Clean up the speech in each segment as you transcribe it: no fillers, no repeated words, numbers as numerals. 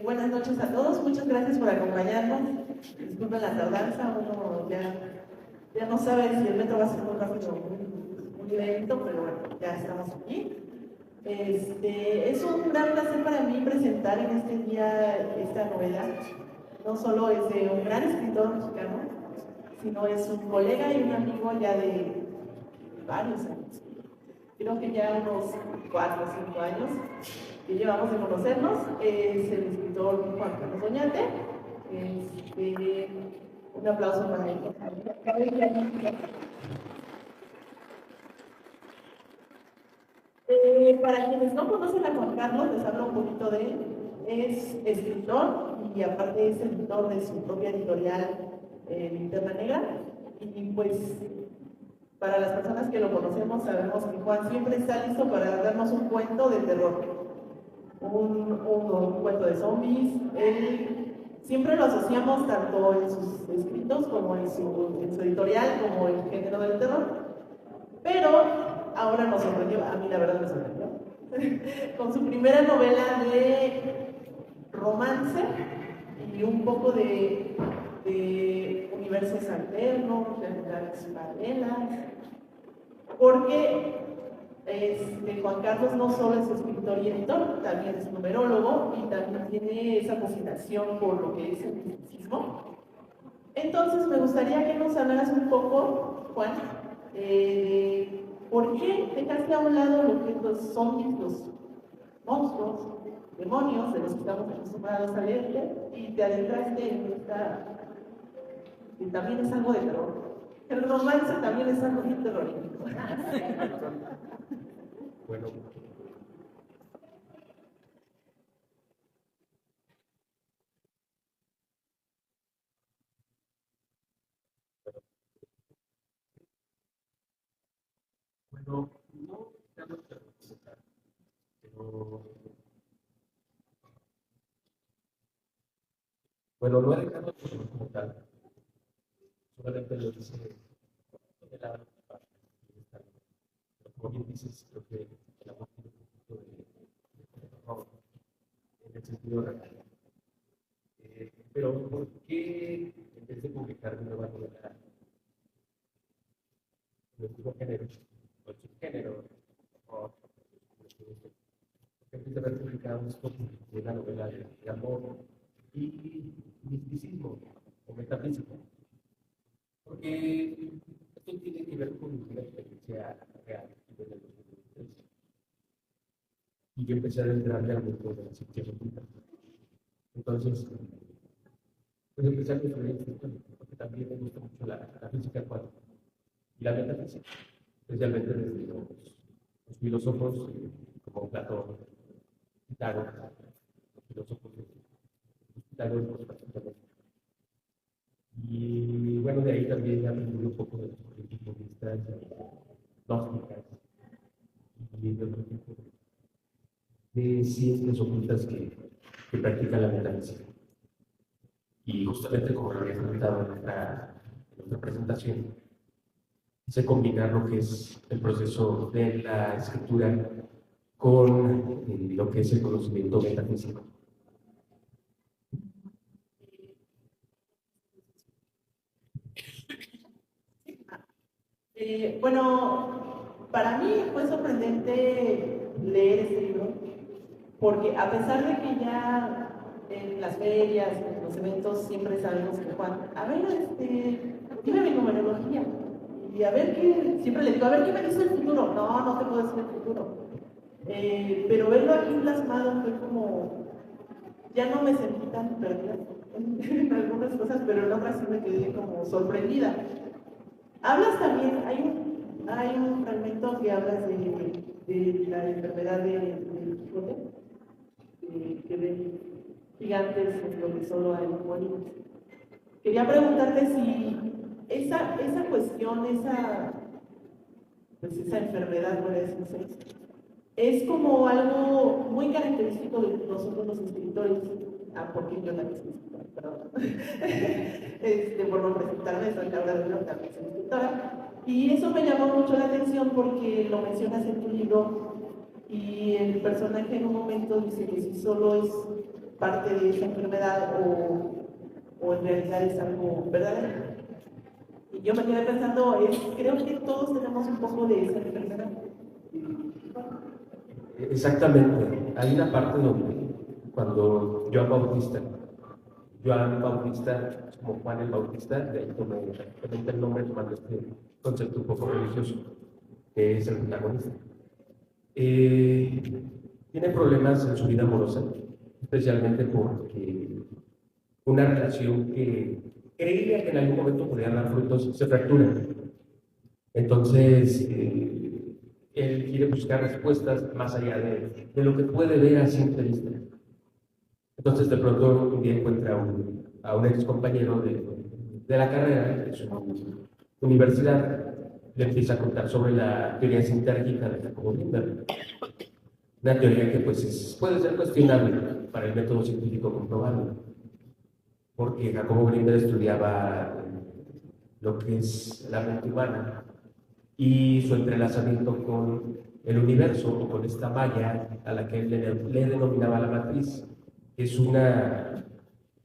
Buenas noches a todos, muchas gracias por acompañarnos. Disculpen la tardanza, uno ya no sabe si el metro va a ser muy rápido o muy lento, pero bueno, ya estamos aquí. Es un gran placer para mí presentar en este día esta novela. No solo es de un gran escritor mexicano, sino es un colega y un amigo ya de varios años. Creo que ya unos 4 o 5 años que llevamos de conocernos. Es el escritor Juan Carlos Oñate. Este, un aplauso para él. Para quienes no conocen a Juan Carlos, les hablo un poquito de él. Es escritor y aparte es editor de su propia editorial, Linterna Negra. Y pues para las personas que lo conocemos sabemos que Juan siempre está listo para darnos un cuento de terror, un cuento de zombies. Él siempre lo asociamos tanto en sus escritos como en su editorial como el género del terror, pero ahora nos sorprendió, a mí la verdad me sorprendió, con su primera novela de romance y un poco de universos alternos, realidades paralelas, porque Juan Carlos no solo es escritor y editor, también es numerólogo y también tiene esa fascinación por lo que es el misticismo. Entonces me gustaría que nos hablaras un poco, Juan, por qué dejaste a un lado lo que los zombies, los monstruos, demonios de los que estamos acostumbrados a leer y te adentraste en esta, que también es algo de terror. El romance también es algo bien terrorífico. Bueno, no tanto preguntar, pero no he dejado como tal, solamente lo hice de la parte, pero como bien dices, creo que el amor tiene un poquito de terror en el sentido real. Pero ¿por qué en vez de publicar una nueva novela del mismo género, o el subgénero, o empieza a haber publicado una novela de amor y misticismo o metafísico? Porque esto tiene que ver con una experiencia real de los adolescentes. Y yo empecé a adentrarme al mundo de la ciencia oculta. Entonces, pues empecé a construir este cuento, porque también me gusta mucho la física cuántica y la metafísica, especialmente desde los filósofos como Platón, Pitágoras, los filósofos pitagóricos prácticamente. Y bueno, de ahí también aprendí un poco de los corrientes budistas, gnósticas y de otro tipo de ciencias ocultas que practican la metafísica. Y justamente como lo había comentado en nuestra presentación, se combinar lo que es el proceso de la escritura con lo que es el conocimiento metafísico. Bueno, para mí fue sorprendente leer este libro, porque a pesar de que ya en las ferias, en los eventos, siempre sabemos que Juan, a ver, dime mi numerología, y a ver qué, siempre le digo, a ver qué me dice el futuro. No, no te puedo decir el futuro. Pero verlo aquí plasmado fue como, ya no me sentí tan perdida en algunas cosas, pero en otras sí me quedé como sorprendida. Hablas también, hay un fragmento que hablas de la enfermedad del Quijote, que ven gigantes en donde solo hay molinos. Quería preguntarte si esa cuestión, esa enfermedad, voy a decir, es como algo muy característico de nosotros los escritores. Porque yo también soy escritora, perdón. Por no presentarme, soy Laura de León, también soy escritora. Y eso me llamó mucho la atención porque lo mencionas en tu libro y el personaje en un momento dice que si solo es parte de esa enfermedad o en realidad es algo verdadero. Y yo me quedé pensando, creo que todos tenemos un poco de esa enfermedad. Exactamente. Hay una parte donde, cuando Joan Bautista, como Juan el Bautista, de ahí tomé el nombre tomando este concepto un poco religioso, que es el protagonista. Tiene problemas en su vida amorosa, especialmente porque una relación que creía que en algún momento podría dar frutos se fractura. Entonces, él quiere buscar respuestas más allá de lo que puede ver a simple vista. Entonces, de pronto, un día encuentra a un ex compañero de la carrera, de su universidad, le empieza a contar sobre la teoría sintérgica de Jacobo Grinberg. Una teoría que puede ser cuestionable para el método científico comprobable, porque Jacobo Grinberg estudiaba lo que es la mente humana y su entrelazamiento con el universo o con esta malla a la que él le denominaba la matriz. Es una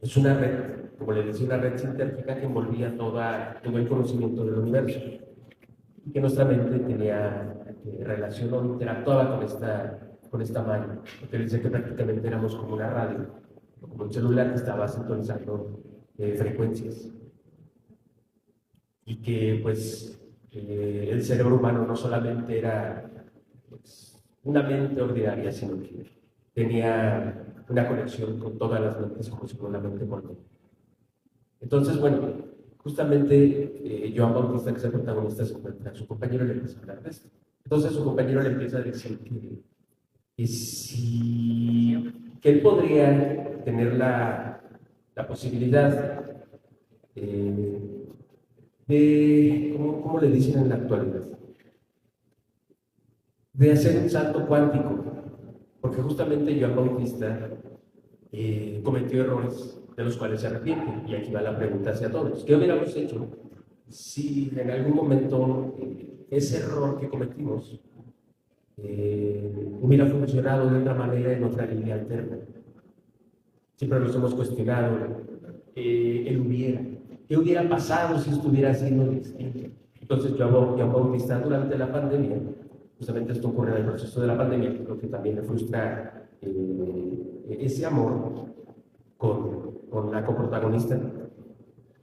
red, como le decía, una red sintérgica que envolvía todo el conocimiento del universo y que nuestra mente tenía relación o interactuaba con esta malla, porque dice que prácticamente éramos como una radio o como un celular que estaba sintonizando frecuencias y que el cerebro humano no solamente era una mente ordinaria, sino que tenía una conexión con todas las mentes como si fuera una mente mortal. Entonces, bueno, justamente Joan Bautista, que es el protagonista, se encuentra a su compañero y le empieza a hablar de esto. Entonces su compañero le empieza a decir que él podría tener la posibilidad ¿cómo le dicen en la actualidad? De hacer un salto cuántico, porque justamente Joan Bautista cometió errores de los cuales se arrepiente, y aquí va la pregunta hacia todos. ¿Qué hubiéramos hecho si en algún momento ese error que cometimos hubiera funcionado de otra manera en otra línea alterna? Siempre nos hemos cuestionado el hubiera. ¿Qué hubiera pasado si estuviera siendo distinto? Entonces, Joan Bautista, durante la pandemia, justamente esto ocurre en el proceso de la pandemia, creo que también le frustra ese amor con la coprotagonista,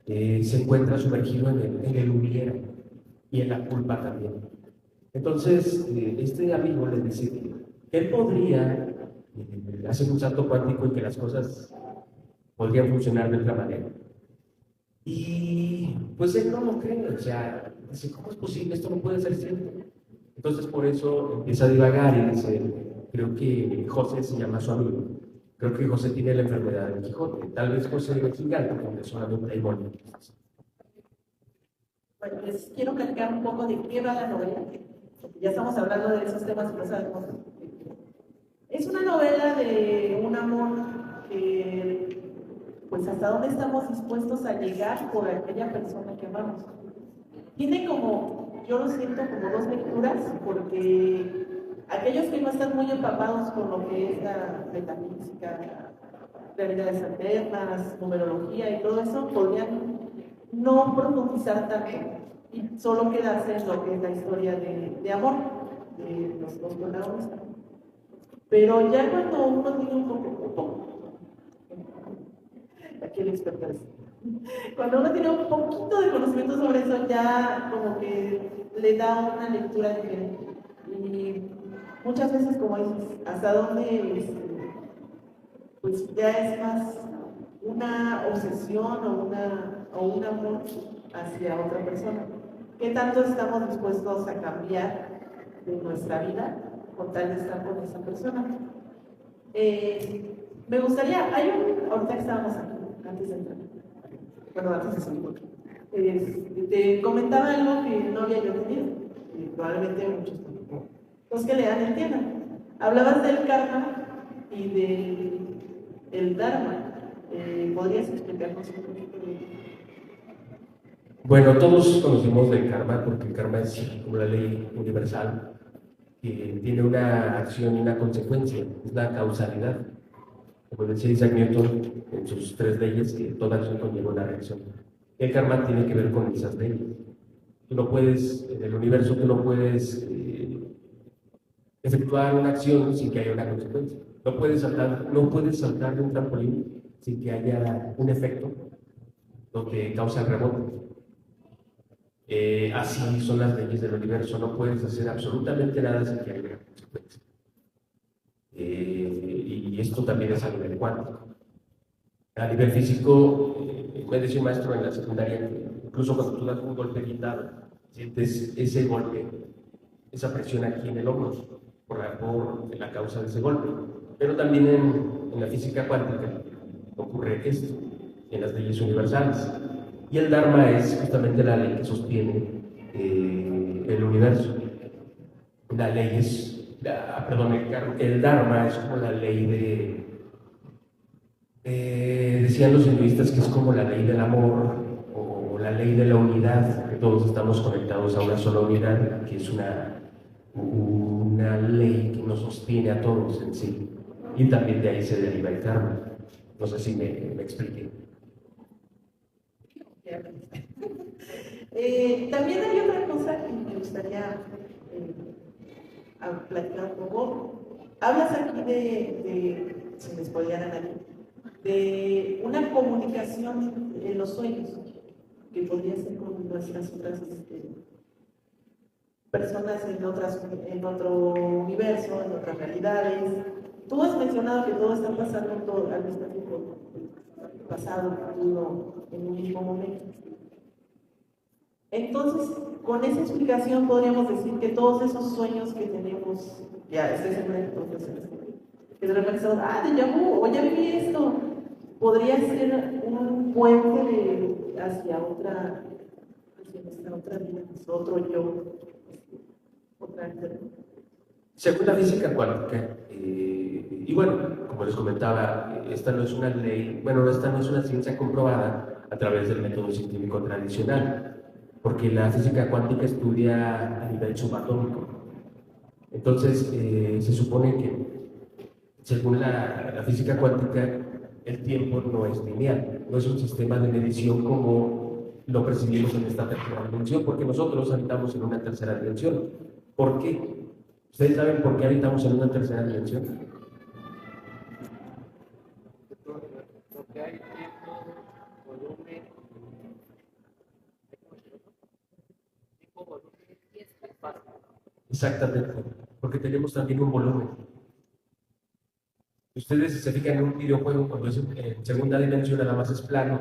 se encuentra sumergido en el hubiera y en la culpa también. Entonces, este amigo le dice que él podría hacer un salto cuántico y que las cosas podrían funcionar de otra manera. Y pues él no lo cree, o sea, dice, ¿cómo es posible? Esto no puede ser cierto. Entonces por eso empieza a divagar y dice, creo que José se llama su amigo, creo que José tiene la enfermedad del Quijote, tal vez José es gigante, porque solamente hay movimientos. Bueno, les quiero platicar un poco de qué va la novela. Ya estamos hablando de esos temas que no sabemos. Es una novela de un amor que, pues, hasta dónde estamos dispuestos a llegar por aquella persona que amamos. Tiene como, yo lo siento como dos lecturas, porque aquellos que no están muy empapados con lo que es la metafísica, realidades alternas, numerología y todo eso, podrían no profundizar tanto y solo quedarse en lo que es la historia de amor de los dos protagonistas. Pero ya cuando uno tiene un poco, aquí el experto es, cuando uno tiene un poquito de conocimiento sobre eso, ya como que le da una lectura diferente. Y muchas veces, como dices, hasta dónde pues ya es más una obsesión o un amor hacia otra persona. ¿Qué tanto estamos dispuestos a cambiar de nuestra vida con tal de estar con esa persona? Me gustaría, ahorita que estábamos aquí, antes de entrar, antes de salir, te comentaba algo que no había yo tenido, y probablemente muchos tampoco. Los que lean entiendan. Hablabas del karma y del dharma. ¿Podrías explicarnos un poquito de...? Bueno, todos conocemos del karma porque el karma es como la ley universal que tiene una acción y una consecuencia, es la causalidad. como decía Isaac Newton en sus tres leyes, que toda acción conlleva una reacción. El karma tiene que ver con esas leyes. Tú no puedes, en el universo, tú no puedes efectuar una acción sin que haya una consecuencia. No puedes saltar de un trampolín sin que haya un efecto donde causa el rebote. Así son las leyes del universo. No puedes hacer absolutamente nada sin que haya una consecuencia. Y esto también es a nivel cuántico. A nivel físico, me decía un maestro en la secundaria, incluso cuando tú das un golpe de guitarra, sientes ese golpe, esa presión aquí en el hombro, por la causa de ese golpe. Pero también en la física cuántica ocurre esto, en las leyes universales. Y el Dharma es justamente la ley que sostiene el universo. La ley es, el Dharma es como la ley decían los hinduistas que es como la ley del amor o la ley de la unidad, que todos estamos conectados a una sola unidad, que es una ley que nos sostiene a todos en sí. Y también de ahí se deriva el karma. No sé si me expliqué. También hay otra cosa que me gustaría platicar un poco. Hablas aquí si me spoilearan aquí, de una comunicación en los sueños, que podría ser con nuestras otras personas en otro universo, en otras realidades. Tú has mencionado que todo está pasando todo al mismo tiempo, pasado, futuro, en un mismo momento. Entonces, con esa explicación podríamos decir que todos esos sueños que tenemos, ya estoy segura de profesores, que de repente estamos, déjà vu, o ya viví esto, podría ser un puente hacia nuestra otra vida, otro yo, otra vida. Según la física cuántica, y bueno, como les comentaba, esta no es una ley, bueno, esta no es una ciencia comprobada a través del método científico tradicional, porque la física cuántica estudia a nivel subatómico. Entonces, se supone que, según la física cuántica, el tiempo no es lineal, no es un sistema de medición como lo percibimos en esta tercera dimensión, porque nosotros habitamos en una tercera dimensión. ¿Por qué? ¿Ustedes saben por qué habitamos en una tercera dimensión? Porque hay tiempo, volumen, volumen y espacio. Exactamente, porque tenemos también un volumen. Ustedes se fijan en un videojuego, cuando es en segunda dimensión nada más es plano,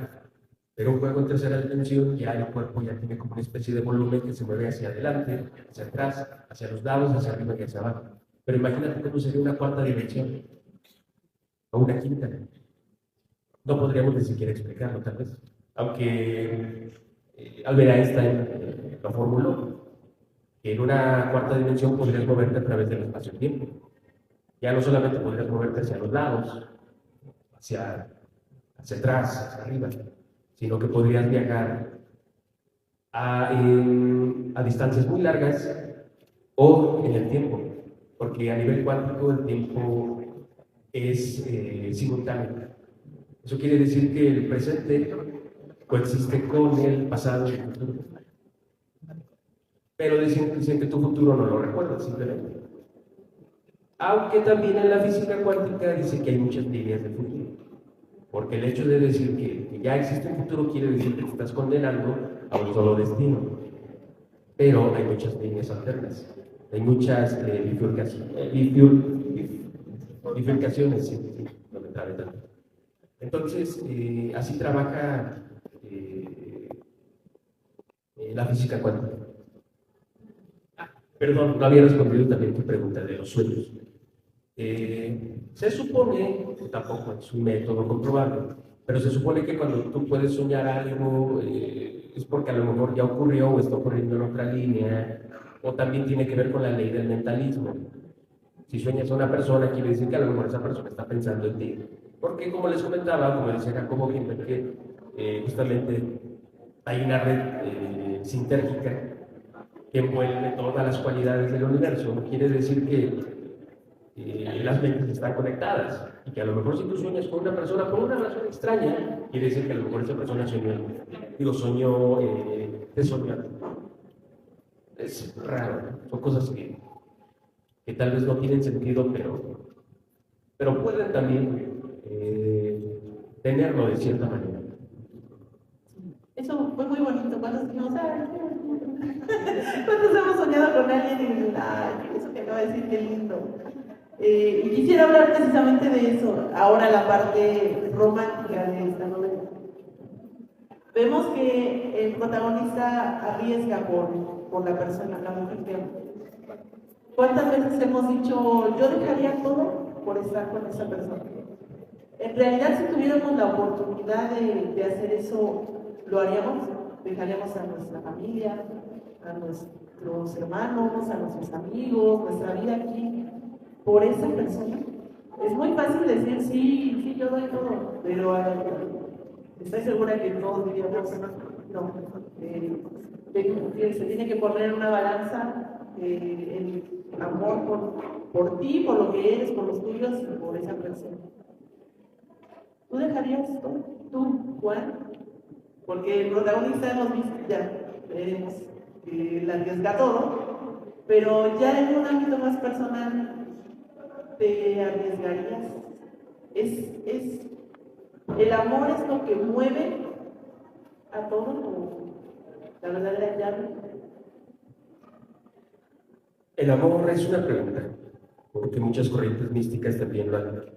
pero un juego en tercera dimensión ya el cuerpo ya tiene como una especie de volumen que se mueve hacia adelante, hacia atrás, hacia los lados, hacia arriba y hacia abajo. Pero imagínate cómo sería una cuarta dimensión o una quinta. No podríamos ni siquiera explicarlo, tal vez. Aunque Albert Einstein lo formuló, que en una cuarta dimensión podrías moverte a través del espacio-tiempo. Ya no solamente podrías moverte hacia los lados, hacia atrás, hacia arriba, sino que podrías viajar a distancias muy largas o en el tiempo, porque a nivel cuántico el tiempo es simultáneo. Eso quiere decir que el presente coexiste con el pasado y el futuro. Pero dicen que tu futuro no lo recuerdas, simplemente. Aunque también en la física cuántica dice que hay muchas líneas de futuro. Porque el hecho de decir que ya existe un futuro quiere decir que te estás condenando a un solo destino. Pero hay muchas líneas alternas. Hay muchas bifurcaciones, sí, no me trabe tanto. Entonces, así trabaja la física cuántica. Perdón, no había respondido también tu pregunta de los sueños. Se supone, tampoco es un método comprobable, pero se supone que cuando tú puedes soñar algo es porque a lo mejor ya ocurrió o está ocurriendo en otra línea, o también tiene que ver con la ley del mentalismo. Si sueñas a una persona, quiere decir que a lo mejor esa persona está pensando en ti. Porque como les comentaba, como decía Jacobo Greenberg, que justamente hay una red sintérgica que envuelve todas las cualidades del universo. Quiere decir que las mentes están conectadas y que a lo mejor si tú sueñas con una persona por una razón extraña, quiere decir que a lo mejor esa persona te soñó. Es raro, son cosas que tal vez no tienen sentido, pero pueden también tenerlo de cierta manera. Eso fue muy bonito. ¿Cuántos dijimos, ¿cuántos hemos soñado con alguien? Y eso que acaba de decir, qué lindo. Y quisiera hablar precisamente de eso, ahora la parte romántica de esta novela. Vemos que el protagonista arriesga por la persona, la mujer que ama. ¿Cuántas veces hemos dicho, yo dejaría todo por estar con esa persona? En realidad, si tuviéramos la oportunidad de hacer eso, ¿lo haríamos? Dejaríamos a nuestra familia, a nuestros hermanos, a nuestros amigos, nuestra vida aquí, por esa persona. Es muy fácil decir, sí, yo doy todo, pero estoy segura que todos diríamos, no. Se tiene que poner en una balanza el amor por ti, por lo que eres, por los tuyos y por esa persona. ¿Tú dejarías todo? ¿Tú, Juan? Porque el protagonista hemos visto, ya veremos que él arriesga todo, pero ya en un ámbito más personal, ¿te arriesgarías? ¿El amor es lo que mueve a todo o la verdadera llave? El amor es una pregunta, porque muchas corrientes místicas también lo han dicho,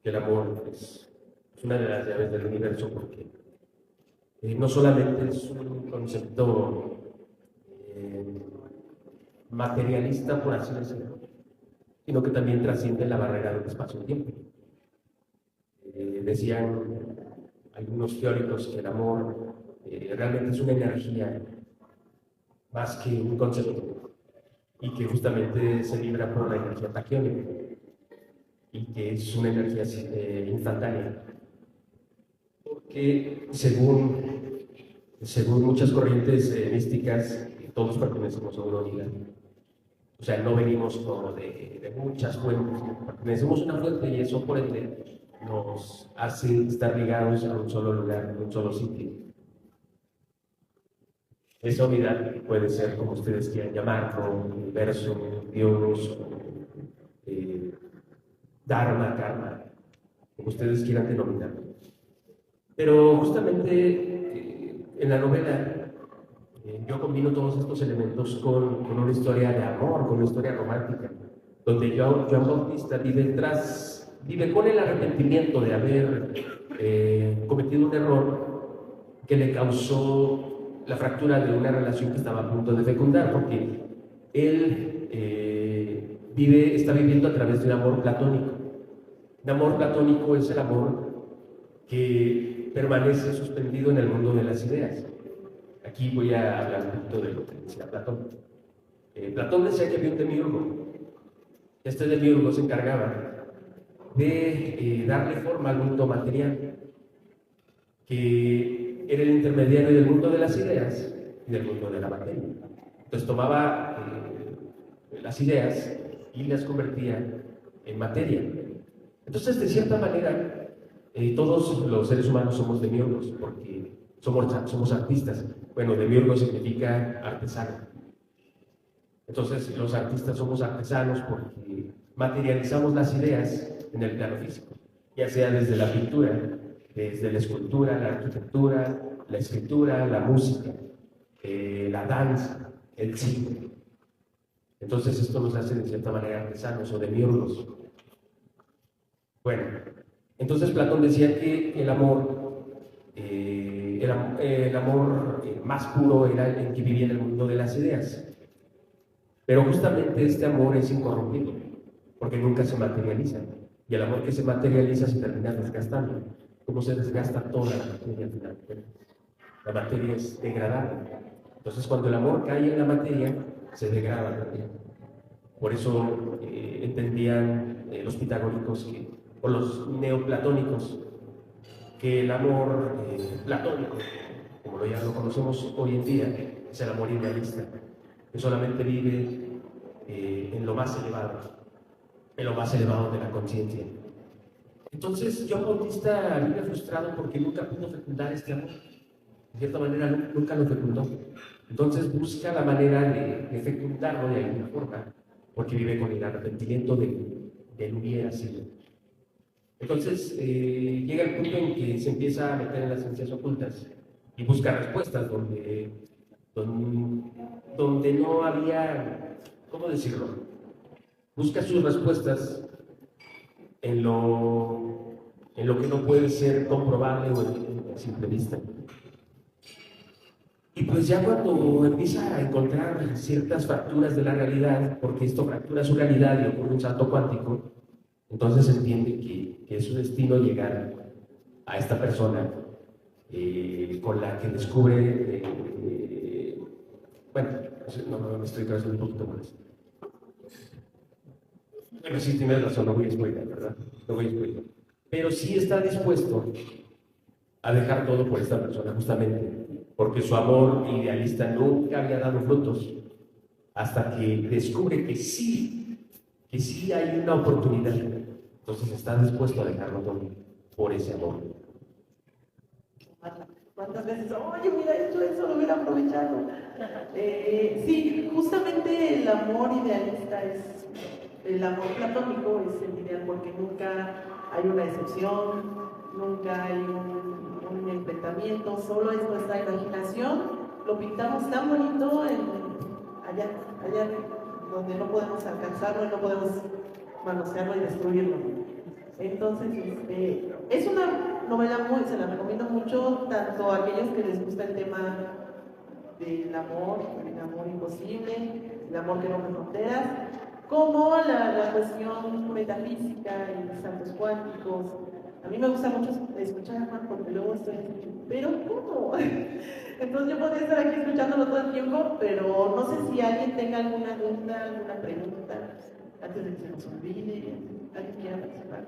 que el amor es una de las llaves del universo, porque no solamente es un concepto materialista, por así decirlo, sino que también trasciende la barrera del espacio-tiempo. Decían algunos teóricos que el amor realmente es una energía más que un concepto, y que justamente se libra por la energía taquiónica, y que es una energía instantánea. Porque según muchas corrientes místicas, todos pertenecemos a una unidad. O sea, no venimos de muchas fuentes, pertenecemos a una fuente y eso por ende nos hace estar ligados a un solo lugar, a un solo sitio. Esa unidad puede ser como ustedes quieran llamarlo, universo, Dios, Dharma, Karma, como ustedes quieran denominarlo. Pero justamente en la novela yo combino todos estos elementos con una historia de amor, con una historia romántica, donde Joan Bautista vive con el arrepentimiento de haber cometido un error que le causó la fractura de una relación que estaba a punto de fecundar, porque él está viviendo a través de un amor platónico. Un amor platónico es el amor que permanece suspendido en el mundo de las ideas. Aquí voy a hablar un poquito de lo que decía Platón. Platón decía que había un demiurgo. Este demiurgo se encargaba de darle forma al mundo material, que era el intermediario del mundo de las ideas y del mundo de la materia. Entonces tomaba las ideas y las convertía en materia. Entonces, de cierta manera, todos los seres humanos somos demiurgos, porque somos artistas. Bueno, demiurgo significa artesano. Entonces, los artistas somos artesanos porque materializamos las ideas en el plano físico, ya sea desde la pintura, desde la escultura, la arquitectura, la escritura, la música, la danza, el cine. Entonces, esto nos hace de cierta manera artesanos o demiurgos. Bueno, entonces Platón decía que el amor más puro era el que vivía en el mundo de las ideas. Pero justamente este amor es incorruptible, porque nunca se materializa. Y el amor que se materializa se termina desgastando. ¿Cómo se desgasta toda la materia al final? La materia es degradable. Entonces, cuando el amor cae en la materia, se degrada también. Por eso entendían los pitagóricos o los neoplatónicos que el amor platónico, como ya lo conocemos hoy en día, es el amor idealista, que solamente vive en lo más elevado. en lo más elevado de la conciencia. Entonces, John Bautista vive frustrado porque nunca pudo fecundar este amor. De cierta manera, nunca lo fecundó. Entonces, busca la manera de fecundarlo de alguna forma, porque vive con el arrepentimiento del hubiera sido. Entonces, llega el punto en que se empieza a meter en las ciencias ocultas y busca respuestas donde no había, ¿cómo decirlo? Busca sus respuestas en lo que no puede ser comprobable o a simple vista. Y pues ya cuando empieza a encontrar ciertas fracturas de la realidad, porque esto fractura su realidad y ocurre un salto cuántico, entonces entiende que es su destino llegar a esta persona con la que descubre, bueno, no me estoy cansando un poquito más. Pero sí, tienes razón, no voy a spoiler, ¿verdad? No voy a spoiler. Pero sí está dispuesto a dejar todo por esta persona, justamente, porque su amor idealista nunca había dado frutos, hasta que descubre que sí hay una oportunidad. Entonces está dispuesto a dejarlo todo por ese amor. ¿Cuántas veces? Oye, mira, eso lo hubiera aprovechado. Sí, justamente el amor idealista el amor platónico es el ideal porque nunca hay una excepción, nunca hay un enfrentamiento, solo es nuestra imaginación, lo pintamos tan bonito allá donde no podemos alcanzarlo, no podemos manosearlo y destruirlo. Entonces, es una novela se la recomiendo mucho, tanto a aquellos que les gusta el tema del amor, el amor imposible, el amor que no tiene fronteras, como la cuestión metafísica y saltos cuánticos. A mí me gusta mucho escuchar a Juan porque luego estoy así, pero ¿cómo? Entonces yo podría estar aquí escuchándolo todo el tiempo, pero no sé si alguien tenga alguna duda, alguna pregunta, antes de que se nos olvide, alguien quiera participar.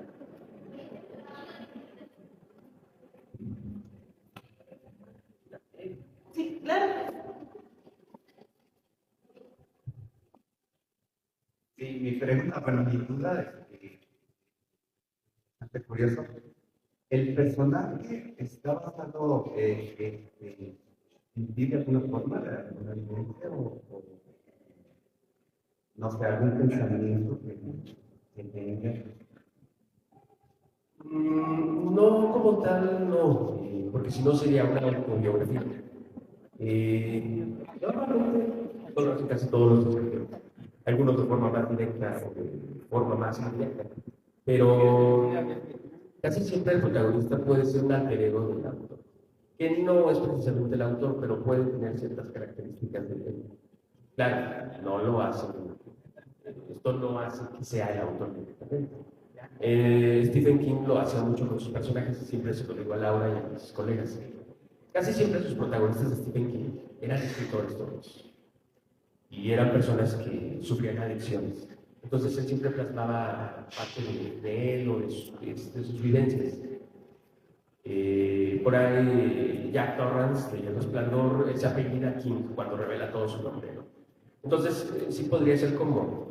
Sí, claro. Sí, mi pregunta, bueno, mi duda es bastante curioso. ¿El personaje está basado en ti de alguna forma, de alguna vivencia o no sé, algún pensamiento que tenga? No como tal, no, porque si no sería una autobiografía. Normalmente, casi todos los escritores, algunos de forma más directa o de forma más indirecta, pero casi siempre el protagonista puede ser un alter ego del autor, que no es precisamente el autor, pero puede tener ciertas características de él. Claro, no lo hace, esto no hace que sea el autor directamente. Stephen King lo hacía mucho con sus personajes, siempre se lo digo a Laura y a mis colegas. Casi siempre sus protagonistas de Stephen King eran escritores todos y eran personas que sufrían adicciones. Entonces él siempre plasmaba parte de él o de sus vivencias. Por ahí Jack Torrance de El Resplandor se apellida King cuando revela todo su nombre, ¿no? Entonces sí podría ser como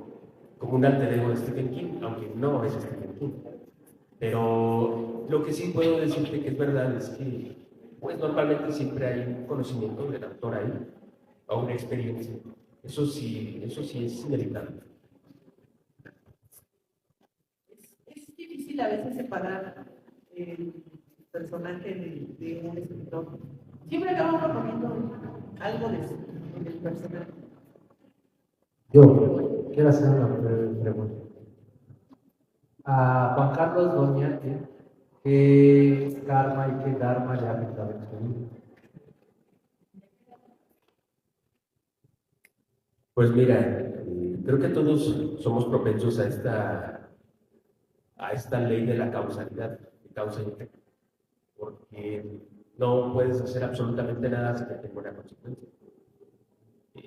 un alter ego de Stephen King, aunque no es Stephen King. Pero lo que sí puedo decirte que es verdad es que pues normalmente siempre hay un conocimiento del autor ahí, o una experiencia. Eso sí es inevitable. Es difícil a veces separar el personaje de un escritor. Siempre acabamos poniendo algo del personaje. Yo quiero hacer una breve pregunta. A Juan Carlos Doña, ¿qué karma y qué dharma le ha afectado en su vida? Pues mira, creo que todos somos propensos a esta ley de la causalidad, de causa y efecto, porque no puedes hacer absolutamente nada sin que tenga una consecuencia.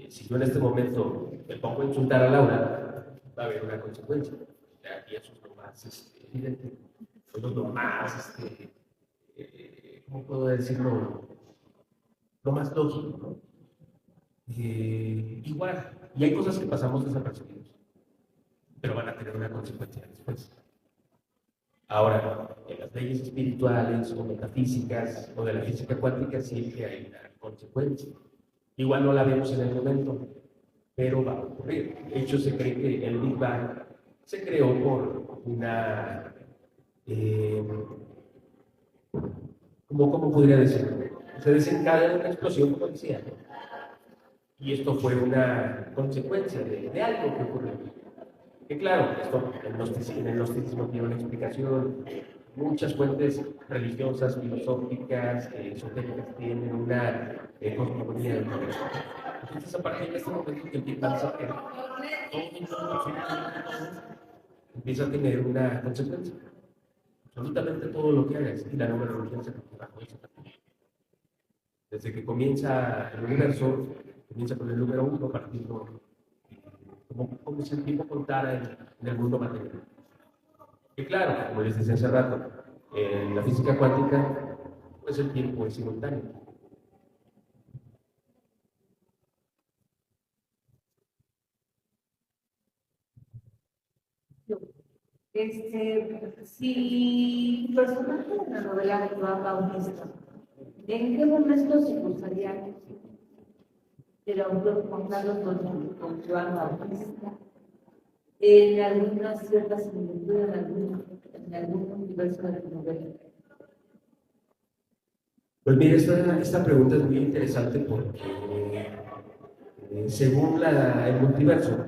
Si yo en este momento me pongo a insultar a Laura, va a haber una consecuencia. Y eso es lo más evidente, eso es lo más, ¿cómo puedo decirlo? Lo más lógico, ¿no? Igual, y hay cosas que pasamos desapercibidos. pero van a tener una consecuencia después. Ahora, en las leyes espirituales o metafísicas o de la física cuántica siempre hay una consecuencia. Igual no la vemos en el momento, pero va a ocurrir. De hecho, se cree que el Big Bang se creó por una, ¿cómo podría decirlo? Se desencadena una explosión, como decía, ¿no? Y esto fue una consecuencia de algo que ocurrió. Que claro, esto en el gnosticismo tiene una explicación. Muchas fuentes religiosas, filosóficas, esotéricas tienen una cosmogonía del universo. Entonces, a partir de este momento que empieza a saber, empieza a tener una consecuencia. Absolutamente todo lo que hagas, y la numerología se bajo eso también. Desde que comienza el universo, comienza con el número 1, partiendo como si el tiempo contara en el mundo material. Y claro, como les decía hace rato, en la física cuántica, pues el tiempo es simultáneo. Si tu personaje de la novela de Joan Bautista, ¿en qué momento se gustaría que el autor Juan Carlos con Joan Bautista en alguna cierta similitud en algún universo de la novela? Pues mira, esta pregunta es muy interesante porque según el multiverso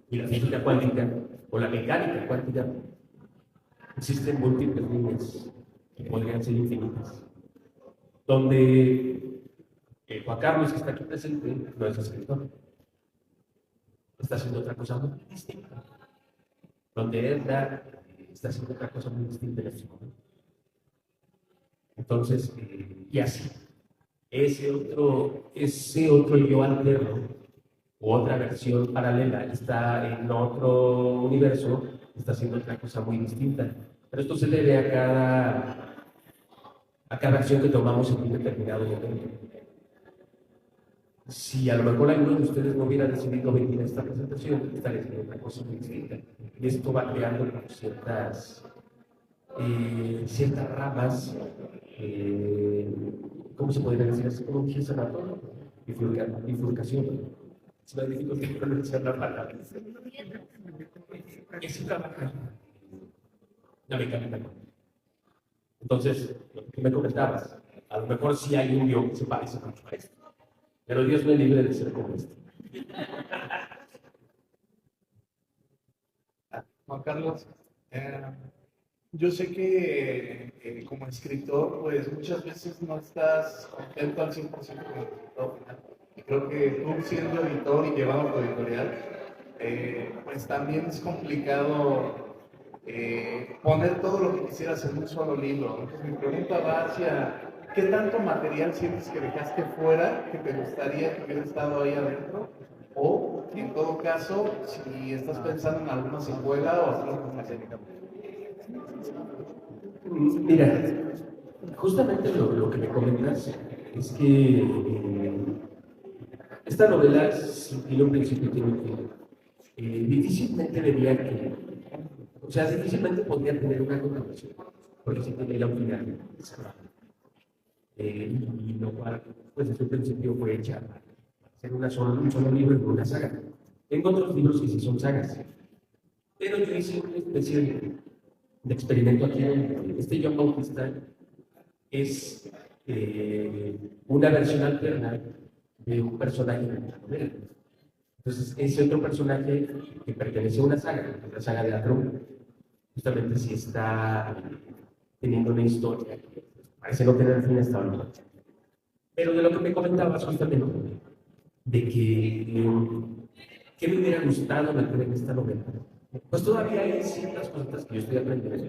y la física cuántica o la mecánica cuántica, existen múltiples líneas que podrían ser infinitas, donde Juan Carlos, que está aquí presente, no es escritor, está haciendo otra cosa muy distinta, donde Edna está haciendo otra cosa muy distinta en este momento. Entonces, y así, ese otro yo alterno o otra versión paralela está en otro universo, está haciendo otra cosa muy distinta. Pero esto se debe a cada acción que tomamos en un determinado momento. Si a lo mejor alguno de ustedes no hubiera decidido venir a esta presentación, estaría haciendo otra cosa muy distinta. Y esto va creando ciertas ramas, ¿cómo se podría decir? Así como dije hace rato, bifurcación. Es una dificultad pronunciar la palabra. Eso trabaja la mecánica. Entonces, lo que me comentabas, a lo mejor sí hay un yo que se parece mucho a esto, pero Dios me libre de ser como este. Juan Carlos, yo sé que como escritor, pues muchas veces no estás contento al 100% con el resultado final. Y creo que tú siendo editor y llevando tu editorial, pues también es complicado poner todo lo que quisieras en un solo libro. Entonces mi pregunta va hacia, ¿qué tanto material sientes que dejaste fuera que te gustaría que hubiera estado ahí adentro? O, en todo caso, si estás pensando en alguna secuela o hacer alguna serie. Mira, justamente lo que me comentas es que esta novela, si tiene un principio, tiene un fin. Difícilmente vería que, o sea, difícilmente podría tener una continuación, porque si tendría un final. Y lo cual, pues desde un principio fue hecha para hacer un solo libro en una saga. Tengo otros libros que sí son sagas, pero yo hice una especie de experimento aquí. Este Joan Bautista es una versión alterna de un personaje de la novela. Entonces, ese otro personaje que pertenece a una saga, la saga de Atron, justamente sí está teniendo una historia que parece no tener fin hasta ahora. Pero de lo que me comentabas justamente, de que me hubiera gustado meter en esta novela, pues todavía hay ciertas cosas que yo estoy aprendiendo,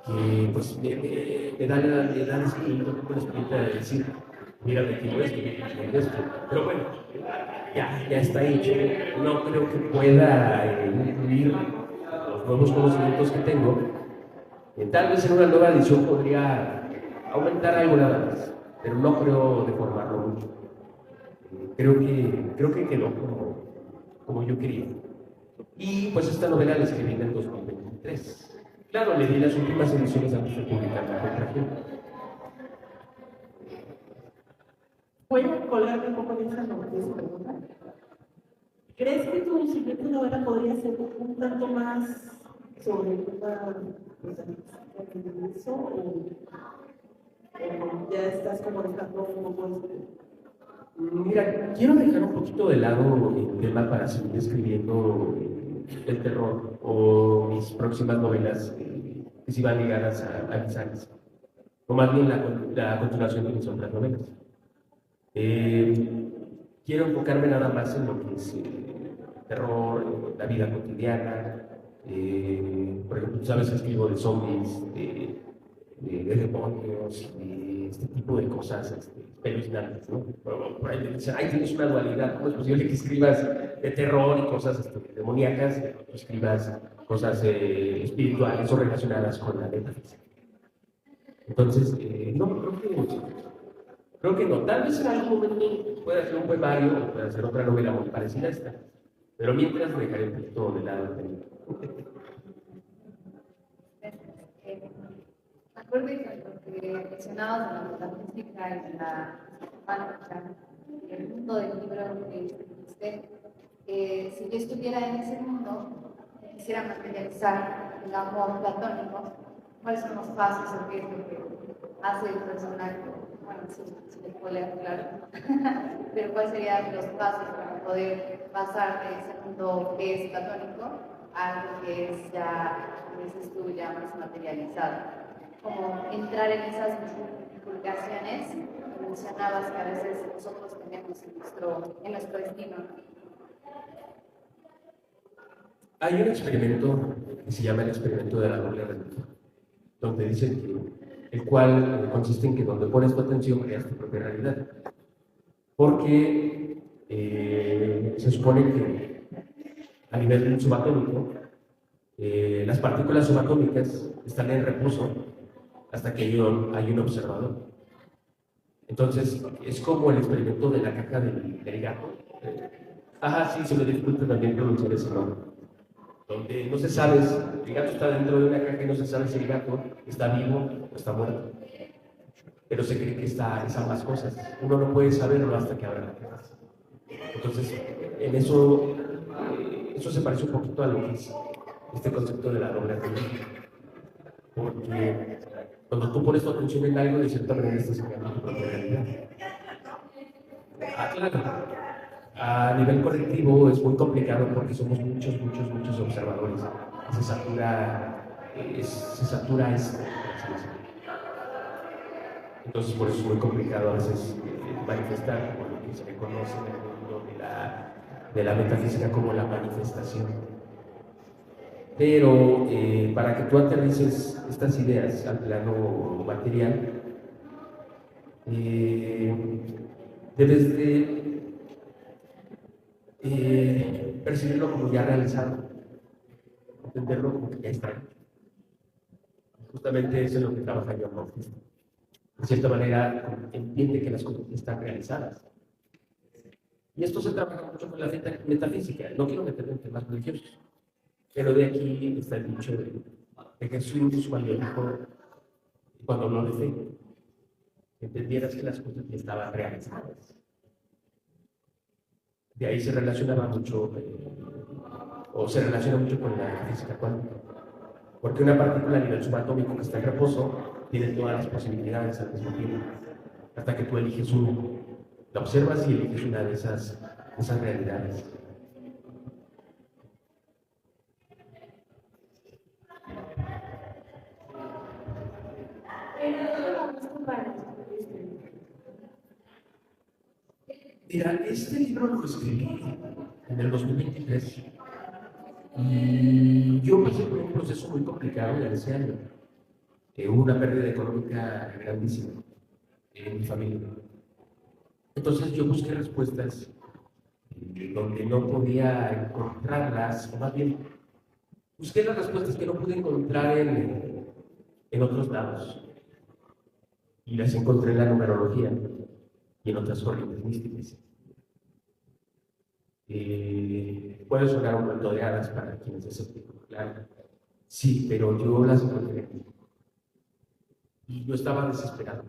que pues me dan la espinita de decir, mira, me quiero esto, me quiero esto. Pero bueno, ya está hecho. No creo que pueda incluir los nuevos conocimientos que tengo. Tal vez en una nueva edición podría aumentar algo nada más, pero no creo deformarlo mucho. Creo que quedó como yo quería. Y pues esta novela la escribí en el 2023. Claro, le di las últimas ediciones antes de publicarla con Trajín. Voy a colgarme un poco de esa pregunta. ¿Crees que tu siguiente novela podría ser un tanto más sobre el tema de eso o ya estás como dejando un poco Mira, quiero dejar un poquito de lado el tema para seguir escribiendo el terror o mis próximas novelas que sí van ligadas a mis años, o más bien la continuación de mis otras novelas. Quiero enfocarme nada más en lo que es terror, la vida cotidiana. Por ejemplo, tú sabes que escribo de zombies, de demonios, de este tipo de cosas espeluznantes, ¿no? Por ahí me dicen, ay, tienes una dualidad, ¿cómo es posible que escribas de terror y cosas demoníacas, o escribas cosas espirituales o relacionadas con la metafísica? Entonces, no, creo que no. Tal vez en algún momento pueda ser un poemario o pueda ser otra novela muy parecida a esta, pero mientras lo dejaré un poquito de lado. Me acuerdo que lo que mencionabas de la metafísica y de la semántica, el mundo del libro que escribiste, si yo estuviera en ese mundo, quisiera materializar el amor platónico, ¿cuáles son los pasos o qué es lo que hace el personaje? Bueno, si le puedo leer, claro, pero ¿cuáles serían los pasos para poder pasar de ese mundo que es platónico a algo que es ya, como dices tú, ya más materializado? Como entrar en esas divulgaciones que mencionabas que a veces nosotros tenemos en nuestro destino. Hay un experimento que se llama el experimento de la doble realidad, donde dicen que el cual consiste en que donde pones tu atención creas tu propia realidad. Porque se supone que a nivel subatómico, las partículas subatómicas están en reposo hasta que hay un observador. Entonces, es como el experimento de la caja del gato. Sí, se me dificulta también pronunciar ese nombre. Donde no se sabe si el gato está dentro de una caja y no se sabe si el gato está vivo o está muerto. Pero se cree que es ambas cosas. Uno no puede saberlo hasta que abra la caja. Entonces, en eso se parece un poquito a lo que es este concepto de la doble realidad. Porque cuando tú pones tu atención en algo, de cierta manera estás creando tu propia realidad. Claro, a nivel colectivo es muy complicado porque somos muchos observadores. Se satura esto. Entonces, por eso es muy complicado a veces manifestar por lo que se le conoce en el mundo de la metafísica como la manifestación. Pero para que tú aterrices estas ideas al plano material, debes de percibirlo como ya realizado, entenderlo como que ya está hecho. Justamente eso es lo que trabaja John Bautista. De cierta manera, entiende que las cosas están realizadas. Y esto se trabaja mucho con la metafísica. No quiero meterme en temas religiosos, pero de aquí está el dicho de Jesús cuando dijo, cuando habló de fe, entendieras que las cosas ya estaban realizadas. De ahí se relacionaba mucho, o se relaciona mucho con la física cuántica. Porque una partícula a nivel subatómico que está en reposo tiene todas las posibilidades al mismo tiempo, hasta que tú eliges uno. La observas y eliges una de esas realidades. Mira, este libro lo escribí en el 2023 y yo pasé por un proceso muy complicado en ese año. Hubo una pérdida económica grandísima en mi familia. Entonces yo busqué respuestas donde no podía encontrarlas, o más bien, busqué las respuestas que no pude encontrar en otros lados. Y las encontré en la numerología y en otras corrientes místicas. puede sonar un cuento de hadas para quienes es escéptico, claro. Sí, pero yo las encontré. Y yo estaba desesperado.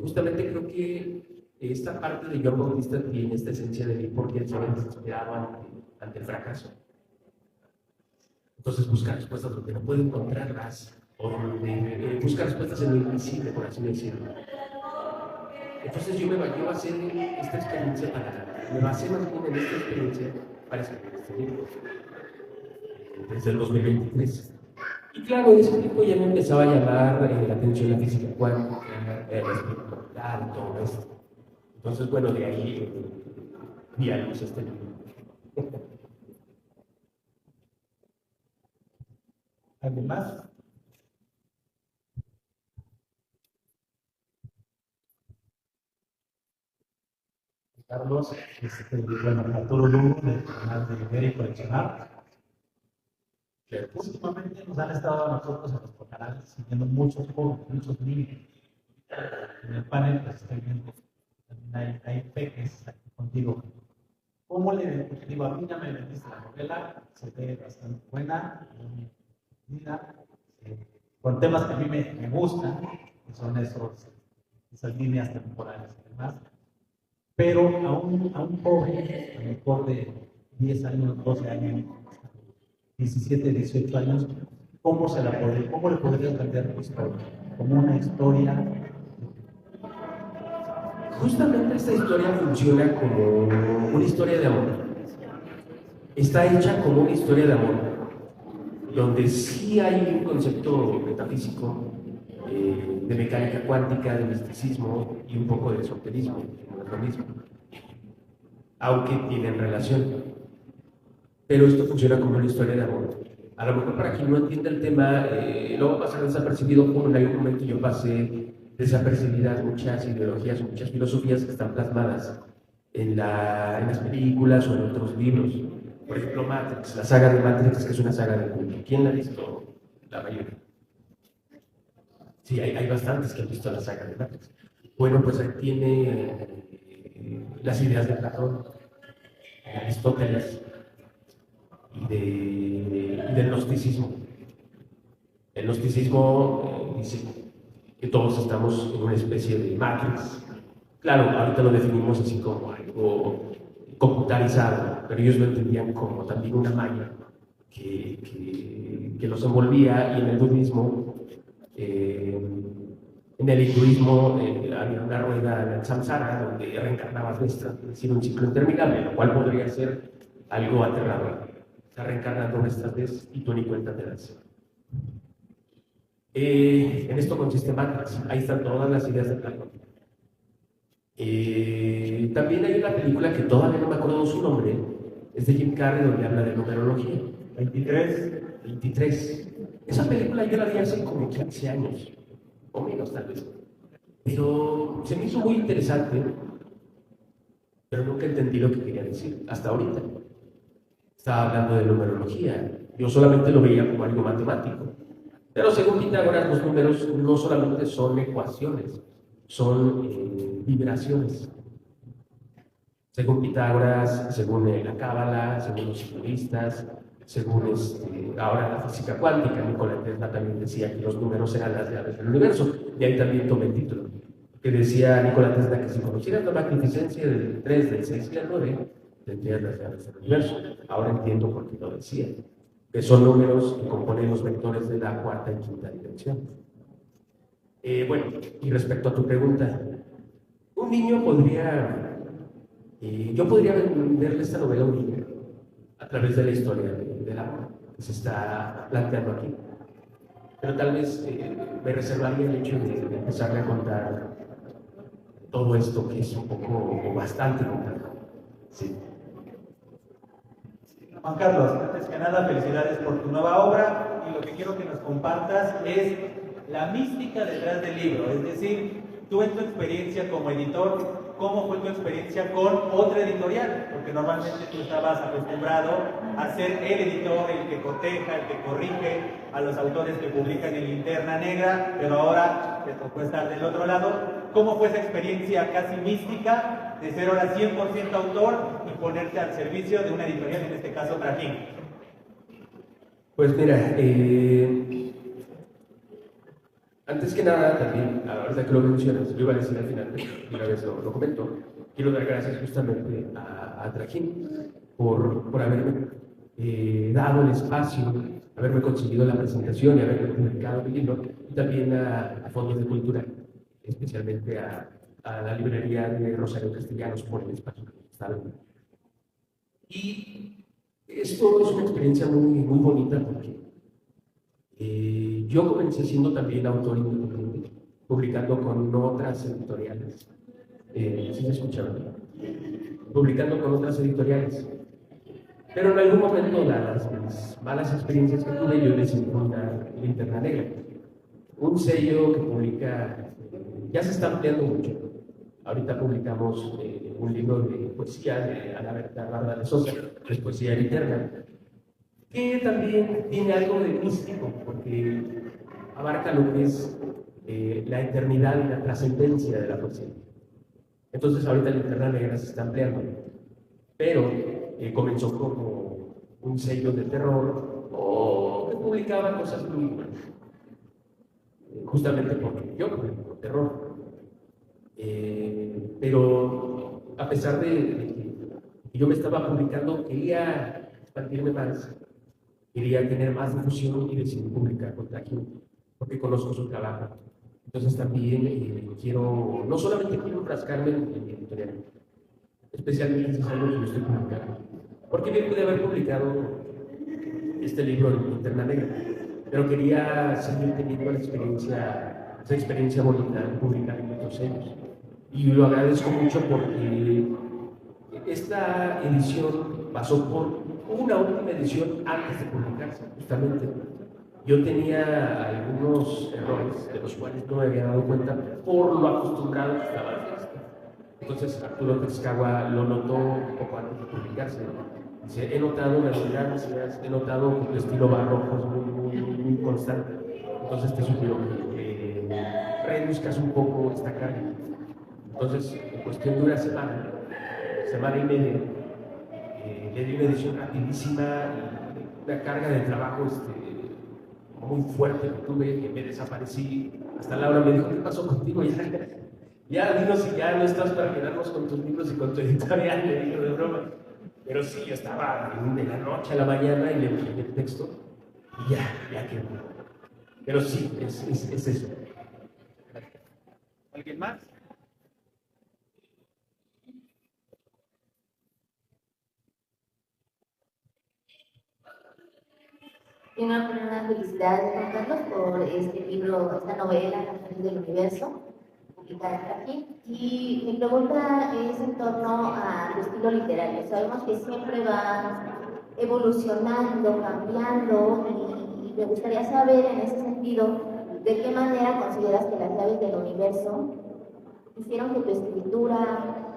Justamente creo que esta parte de John Bautista tiene esta esencia de mí porque él se había desesperado ante el fracaso. Entonces busca respuestas donde no puede encontrarlas, o donde busca respuestas en lo invisible, por así decirlo. Entonces yo a hacer esta experiencia me basé más bien en esta experiencia para escribir este libro, desde el 2023. Y claro, en ese tiempo ya me empezaba a llamar la atención la física cuántica, la espiritualidad, todo esto. Entonces, bueno, de ahí di a luz este libro. ¿Alguien más? Carlos, bueno, Arturo Lugo, del canal de Leer y Coleccionar. Últimamente nos han estado a nosotros en nuestro canal siguiendo muchos jóvenes, muchos niños. En el panel, pues estoy viendo, también hay peques aquí contigo. ¿Cómo le digo? A mí ya me vendiste la novela, se ve bastante buena, muy linda, con temas que a mí me gustan, que son esas líneas temporales y demás. Pero a un joven, a lo mejor de 10 años, 12 años, 17, 18 años, ¿cómo le podría entender tu historia? Como una historia. Justamente esta historia funciona como una historia de amor. Está hecha como una historia de amor, donde sí hay un concepto metafísico, de mecánica cuántica, de misticismo y un poco de esoterismo, no es lo mismo, aunque tienen relación. Pero esto funciona como una historia de amor. A lo mejor para quien no entienda el tema, lo va a pasar desapercibido, como en algún momento yo pasé desapercibidas muchas ideologías o muchas filosofías que están plasmadas en las películas o en otros libros. Por ejemplo, Matrix, la saga de Matrix, que es una saga de culto. ¿Quién la ha visto? La mayoría. Sí, hay bastantes que han visto la saga de Matrix. Bueno, pues ahí tiene las ideas de Platón, de Aristóteles y del gnosticismo. El gnosticismo dice que todos estamos en una especie de Matrix. Claro, ahorita lo definimos así como algo computarizado, pero ellos lo entendían como también una malla que los envolvía, y en el budismo, en el hinduismo, había una rueda del samsara donde reencarnabas es decir, un ciclo interminable, lo cual podría ser algo aterrador. Estás reencarnando estas veces y tú ni cuenta te das. En esto consiste Matrix. Ahí están todas las ideas de Platón. También hay una película que todavía no me acuerdo su nombre, es de Jim Carrey, donde habla de numerología. 23. Esa película yo la vi hace como 15 años, o menos tal vez. Pero se me hizo muy interesante, pero nunca entendí lo que quería decir, hasta ahorita. Estaba hablando de numerología, yo solamente lo veía como algo matemático. Pero según Pitágoras, los números no solamente son ecuaciones, son vibraciones. Según Pitágoras, según la Cábala, según los hinduistas, según ahora la física cuántica, Nikola Tesla también decía que los números eran las llaves del universo, y ahí también tomé el título, que decía Nikola Tesla que si conocieras la magnificencia del 3, del 6 y del 9, tendrías las llaves del universo. Ahora entiendo por qué lo decía, que son números que componen los vectores de la cuarta y quinta dimensión. Bueno, y respecto a tu pregunta, un niño yo podría venderle esta novela a un niño a través de la historia del amor que se está planteando aquí. Pero tal vez me reservaría el hecho de empezarle a contar todo esto, que es un poco o bastante complejo. Sí. Juan Carlos, antes que nada, felicidades por tu nueva obra, y lo que quiero que nos compartas es la mística detrás del libro, es decir, tú en tu experiencia como editor, ¿cómo fue tu experiencia con otra editorial? Porque normalmente tú estabas acostumbrado a ser el editor, el que coteja, el que corrige a los autores que publican en Linterna Negra, pero ahora te tocó estar del otro lado. ¿Cómo fue esa experiencia casi mística de ser ahora 100% autor y ponerte al servicio de una editorial, en este caso Trajín? Pues mira, antes que nada, también, ahorita que lo mencionas, yo iba a decir al final, una vez lo comento, quiero dar gracias justamente a Trajín por haberme dado el espacio, haberme conseguido la presentación y haberme publicado el libro, y también a Fondos de Cultura, especialmente a la librería de Rosario Castellanos por el espacio que me está dando. Y esto es una experiencia muy bonita porque yo comencé siendo también autor independiente, publicando con otras editoriales. ¿Sí se escucha, verdad? Publicando con otras editoriales. Pero en algún momento, dadas mis malas experiencias que tuve, yo decidí fundar Linterna Negra, un sello que publica, ya se está ampliando mucho. Ahorita publicamos un libro de poesía de Ana Berta Barda de Sosa, que es poesía eterna, que también tiene algo de místico, porque abarca lo que es la eternidad y la trascendencia de la poesía. Entonces ahorita la Linterna Negra se está ampliando, pero comenzó como un sello de terror o que publicaba cosas muy buenas, justamente porque yo publico terror. Pero a pesar de que yo me estaba publicando, quería expandirme más, quería tener más difusión y decidí publicar con Trajín, porque conozco su trabajo. Entonces también quiero, no solamente quiero enfrascarme en mi editorial, especialmente si es algo que yo estoy publicando, porque bien pude haber publicado este libro de Linterna Negra, pero quería seguir teniendo esa experiencia bonita de publicar en otros sellos. Y lo agradezco mucho porque esta edición pasó por una última edición antes de publicarse, justamente. Yo tenía algunos errores de los cuales no me había dado cuenta por lo acostumbrado que estaba al texto. Entonces Arturo Texcagua lo notó un poco antes de publicarse. Dice, he notado redundancias, he notado que tu estilo barroco es muy constante. Entonces te sugiero que reduzcas un poco esta carga. Entonces, en cuestión de una semana y media, le di una edición rapidísima, una carga de trabajo muy fuerte que tuve, que me desaparecí. Hasta Laura me dijo, ¿qué pasó contigo? Ya dinos si ya no estás para quedarnos con tus libros y con tu editorial, le digo de broma. Pero sí, yo estaba de la noche a la mañana y le escribí el texto y ya quedó. Pero sí, es eso. ¿Alguien más? Primero, una felicidades, Juan Carlos, por este libro, esta novela, Canciones del Universo, publicada por aquí. Y mi pregunta es en torno a tu estilo literario. Sabemos que siempre va evolucionando, cambiando, y me gustaría saber en ese sentido, ¿de qué manera consideras que las llaves del universo hicieron que tu escritura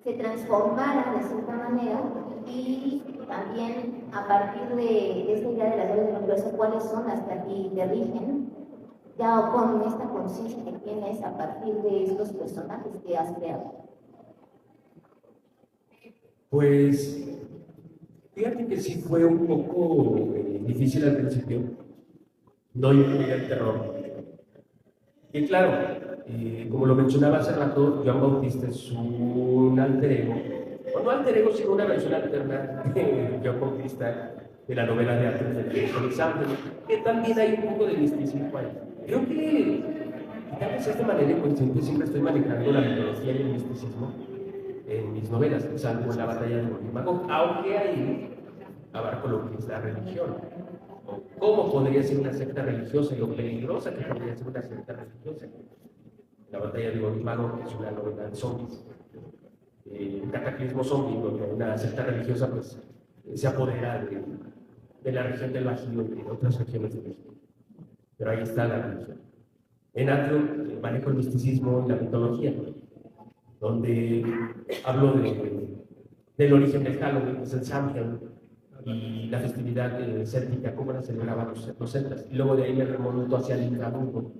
se transformara de cierta manera? Y también, a partir de esta idea de las llaves del universo, ¿cuáles son las que a ti te rigen? Ya o con esta conciencia que tienes a partir de estos personajes que has creado. Pues, fíjate que sí fue un poco difícil al principio. No incluir el terror. Y claro, como lo mencionaba hace rato, Joan Bautista es un alter ego, o no alter ego, sino una versión alterna de Joan Bautista de la novela de arte de Alexander, que también hay un poco de misticismo ahí. Creo que, tal vez de esta manera inconsciente, siempre estoy manejando la mitología y el misticismo en mis novelas, salvo en La Batalla de Magog, aunque ahí abarco lo que es la religión. O cómo podría ser una secta religiosa y lo peligrosa que podría ser una secta religiosa. La Batalla de Magog es una novela de zombies, un cataclismo zombie, donde una secta religiosa pues, se apodera de la región del Bajío y de otras regiones de México. Pero ahí está la religión. En Atrio manejo el misticismo y la mitología, donde hablo del origen del Halloween, que es el Samhain, y la festividad céltica, cómo la celebraban los celtas. Y luego de ahí me remonto hacia el inframundo,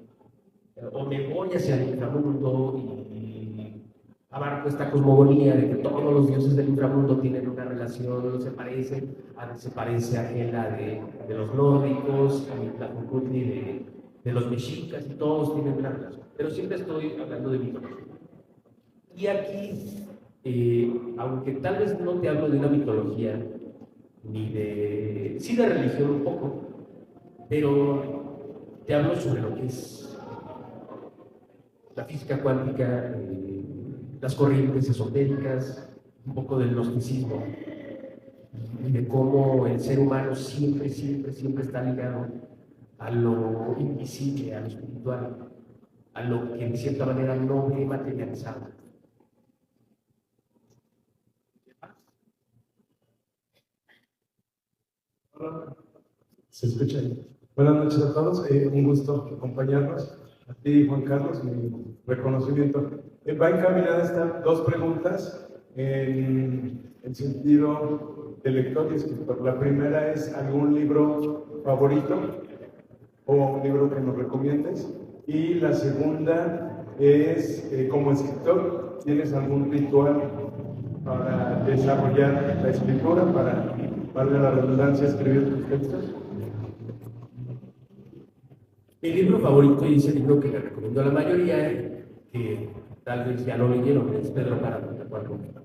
o me voy hacia el inframundo y abarco esta cosmogonía de que todos los dioses del inframundo tienen una relación, se parece a Hela de los nórdicos, a Tlajumcultli de los mexicas, y todos tienen una relación. Pero siempre estoy hablando de mitología. Y aquí, aunque tal vez no te hablo de una mitología, sí de religión un poco, pero te hablo sobre lo que es la física cuántica, las corrientes esotéricas, un poco del gnosticismo, y de cómo el ser humano siempre está ligado a lo invisible, a lo espiritual, a lo que de cierta manera no ve materializado. Se escucha ahí. Buenas noches a todos, un gusto acompañarnos. A ti, Juan Carlos, mi reconocimiento. Va encaminada estas dos preguntas en el sentido de lector y escritor. La primera es: ¿algún libro favorito o un libro que nos recomiendes? Y la segunda es, como escritor, ¿tienes algún ritual para desarrollar la escritura, para, valga la redundancia, escribir tus textos? Mi libro favorito, y es el libro que le recomiendo a la mayoría, que tal vez ya lo leyeron, es Pedro Páramo de Juan Rulfo.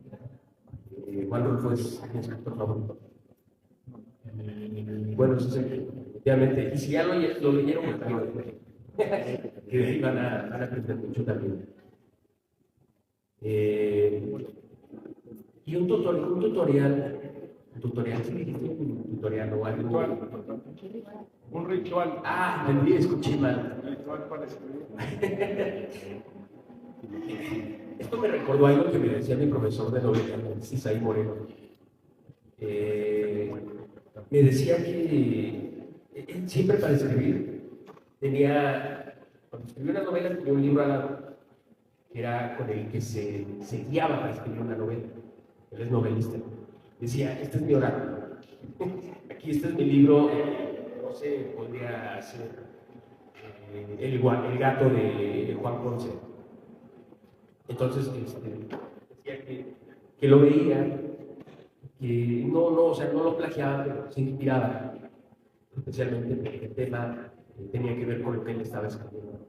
Juan Rulfo es mi escritor favorito. Bueno, eso es efectivamente. Y si ya lo leyeron, pues también lo leyeron. Que van a aprender mucho también. Y un tutorial, sí, un tutorial o algo. Un ritual. Ah, entendí, escuché mal. Un ritual para escribir. Esto me recordó algo que me decía mi profesor de novela, Isaí Moreno. Me decía que él siempre para escribir cuando escribió una novela, tenía un libro al lado, que era con el que se guiaba para escribir una novela. Él es novelista. Decía: este es mi oráculo. Aquí este es mi libro. No sé, podría ser el gato de Juan Ponce. Entonces, decía que lo veía, que o sea, no lo plagiaba, pero se inspiraba, especialmente porque el tema tenía que ver con lo que él estaba escribiendo.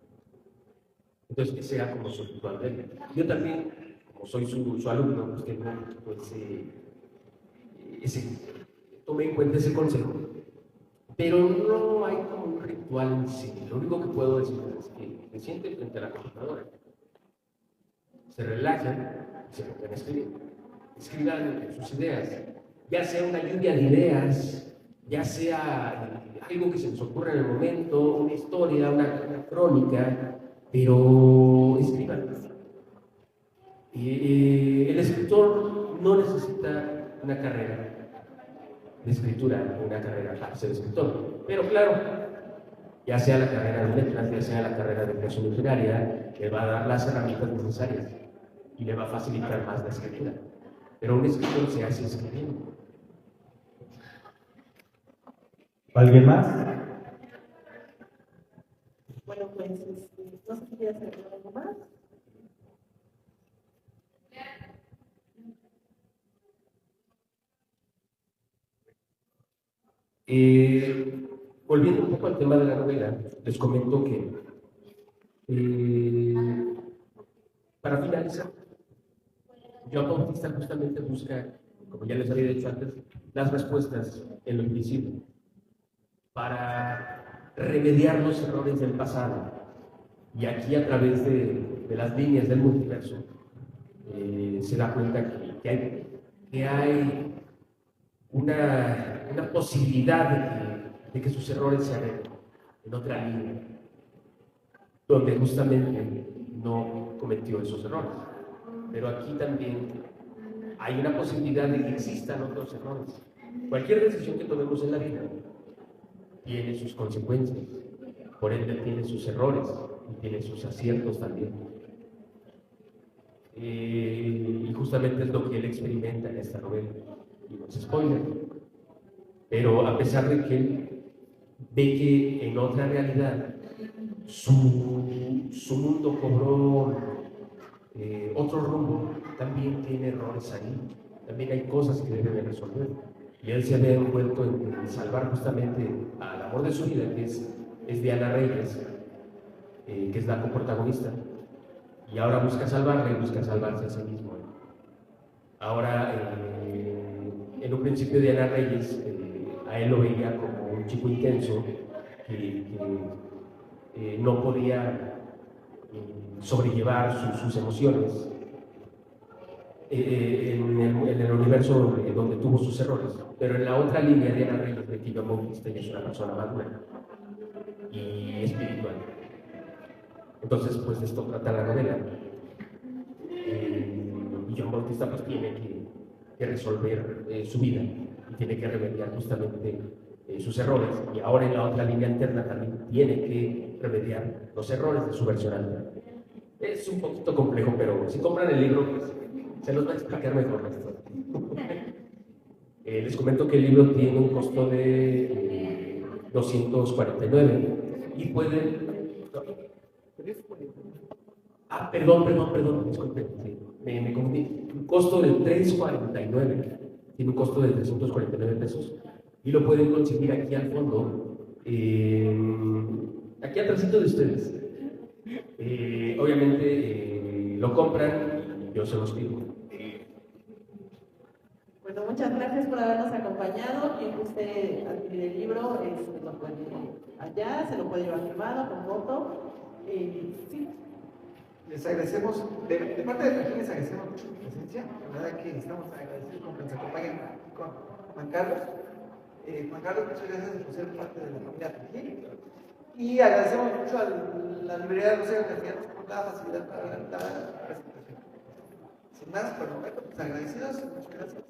Entonces, ese era como su ritual de él. Yo también, como soy su alumno, pues tengo tomé en cuenta ese consejo. Pero no hay como un ritual en sí. Lo único que puedo decir es que se sienten frente a la computadora, se relajan y se ponen a escribir. Escriban sus ideas, ya sea una lluvia de ideas, ya sea algo que se les ocurra en el momento, una historia, una crónica, pero escriban. El escritor no necesita una carrera de escritura, una carrera para ser escritor, pero claro, ya sea la carrera de letras, ya sea la carrera de creación literaria, le va a dar las herramientas necesarias y le va a facilitar más la escritura. Pero un escritor se hace escribiendo. ¿Alguien más? Bueno, pues, no sé si quieres hacer algo más. Volviendo un poco al tema de la novela, les comento que para finalizar, Joan Bautista justamente busca, como ya les había dicho antes, las respuestas en lo invisible para remediar los errores del pasado. Y aquí, a través de las líneas del multiverso, se da cuenta que hay una posibilidad de que sus errores se arreglen en otra línea, donde justamente no cometió esos errores. Pero aquí también hay una posibilidad de que existan otros errores. Cualquier decisión que tomemos en la vida tiene sus consecuencias, por ende tiene sus errores. y tiene sus aciertos también. Y justamente es lo que él experimenta en esta novela, y no es spoiler. Pero a pesar de que él ve que en otra realidad su mundo cobró otro rumbo, también tiene errores ahí, también hay cosas que debe de resolver. Y él se ve envuelto en salvar justamente al amor de su vida, que es Diana Reyes, que es la coprotagonista, y ahora busca salvarla y busca salvarse a sí mismo. Ahora, en un principio Diana Reyes, a él lo veía como un chico intenso, que no podía sobrellevar sus emociones en el universo donde tuvo sus errores. Pero en la otra línea, Diana Reyes ve que John Bautista ya es una persona madura y espiritual. Entonces, pues de esto trata la novela. Y John Bautista pues tiene que resolver su vida y tiene que remediar justamente sus errores, y ahora en la otra línea alterna también tiene que remediar los errores de su versión alterna. Es un poquito complejo, pero si compran el libro, pues se los va a explicar mejor esto. Les comento que el libro tiene un costo de 249 y pueden... Ah, perdón, disculpen, sí, me confundí. Un costo de 349, tiene un costo de 349 pesos y lo pueden conseguir aquí al fondo, aquí atrás de ustedes. Obviamente lo compran y yo se los pido. Bueno, muchas gracias por habernos acompañado. Quien guste adquirir el libro, lo puede allá, se lo puede llevar firmado con foto. Sí. Les agradecemos, de parte de aquí les agradecemos mucho su presencia. La verdad que estamos agradecidos con que nos acompañen con Juan Carlos. Juan Carlos, muchas gracias por ser parte de la familia Tajín. Y agradecemos mucho a la librería de Rosario Castellanos por la facilidad para la presentación. Sin más, por el momento, pues agradecidos, muchas gracias.